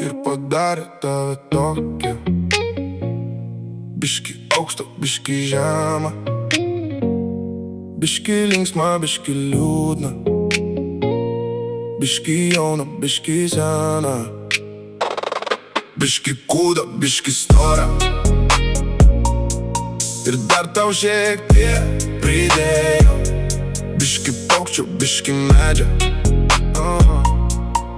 ir padarė tave tokią. Biški aukštą, biški žemą, biški linksma, biški liūdna, biški jauna, biški sena, biški kūda, biški stora. Ir dar tau šiek tiek pridėjo, biški paukščio, biški medžio.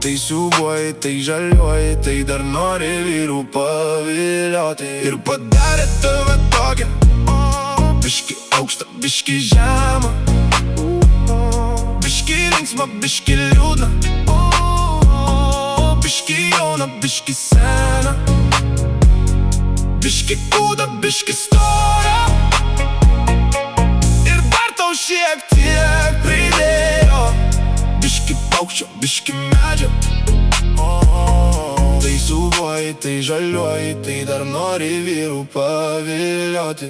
Tai siūbuoji, tai žaliuoji, tai dar nori vyrų pavilioti. Ir padarė tave tokią, biški aukštą, biški žemą, biški linksma, biški liūdna, biški jauna, biški sena, biški kūda, biški stora. Ir dar tau šiek tiek pridėjo, biški paukščio, biški medžio. Tai siūbuoji, tai žaliuoji, tai dar nori vyrų pavilioti.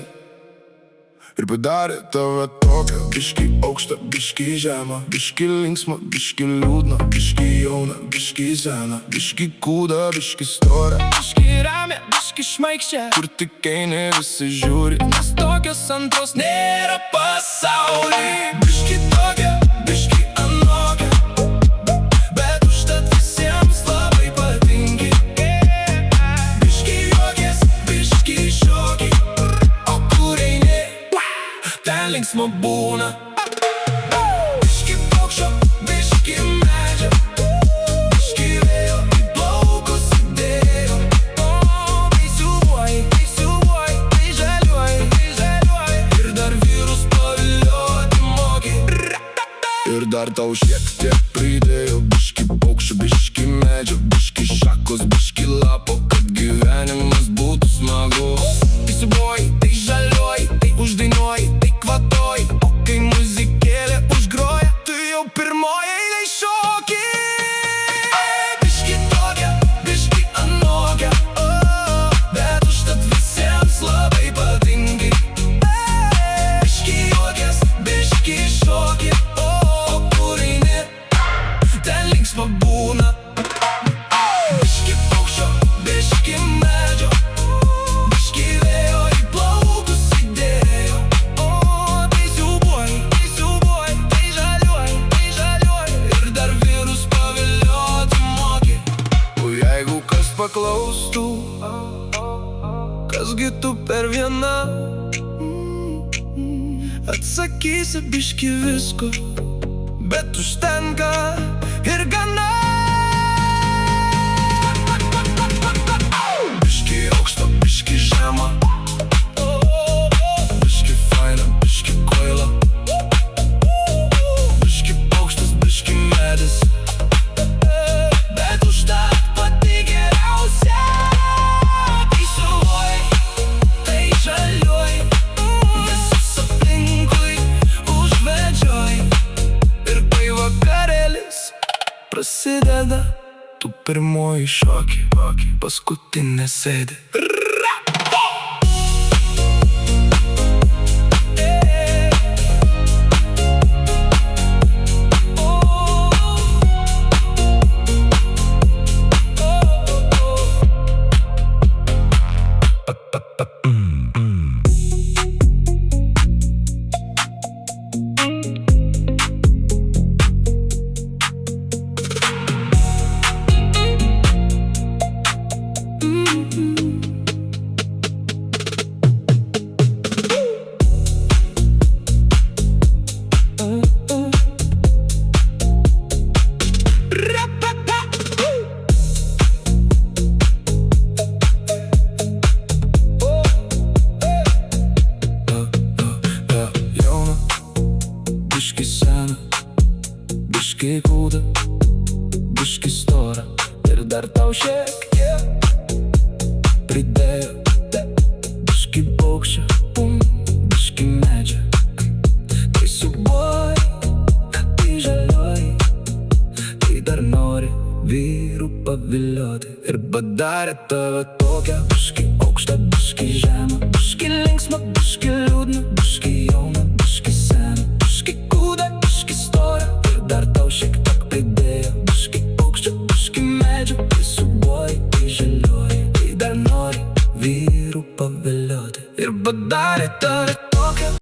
Ir padarė tave tokią, biški aukštą, biški žemą, biški linksma, biški liūdna, biški jauna, biški sena, biški kūda, biški stora. Biški ramė, biški šmaikščia, Kur tik eini visi žiūri, nes tokios antros nėra pasauly. biški tokia, biški anokia, Bet užtat visiems labai patinki. biški juokės, biški šoki, O kur eini, ten linksma būna. biški paukščio, biški medžio, biški vėjo į plaukus įdėjo. Tai siūbuoji, tai žaliuoji, Ir dar vyrus pavilioti moki. Ir dar tau šiek tiek pridėjo, biški paukščio, biški medžio, biški šakos, biški lapo, kad gyvenimas būtų smagus. Tai siūbuoji, tai žaliuoji, tai uždainuoji, tai kvatoji. O kai muzikėlė užgroja, tu jau pirmoji eilėj šoki. Biški tokia, biški anokia, Bet užtat visiems labai patinki. biški juokės, biški šoki, O kur eini, ten linksma būna. biški paukščio, biški medžio, biški vėjo į plaukus įdėjo. Tai siūbuoji, tai žaliuoji. Ir dar vyrus pavilioti moki. O jeigu kas paklaustų, Kasgi tu per viena, atsakysi biški visko, bet užtenka ir gana. biški aukšta, biški žema, biški faina, biški kvaila, biški paukštas, biški medis, Bet užtat pati geriausia. Tai siūbuoji, tai žaliuoji, visus aplinkui užvedžioji. ir kai vakarėlis prasideda, tu pirmoji šoki, paskutinė sėdi. Jauna, biški sena, biški kūda, biški stora. Ir dar tau šiek tiek pridėjo, biški paukščio, biški medžio. Tai siūbuoji, tai žaliuoji, tai dar nori vyrų pavilioti. Ir padarė tave tokią, biški aukštą, biški žemą, biški linksma, biški liūdna, biški jauna, biški sena, biški kūda, biški stora. Ir dar tau šiek tiek pridėjo, biški paukščio, biški medžio. Tai siūbuoji, pavilioti ir padarė tave tokią.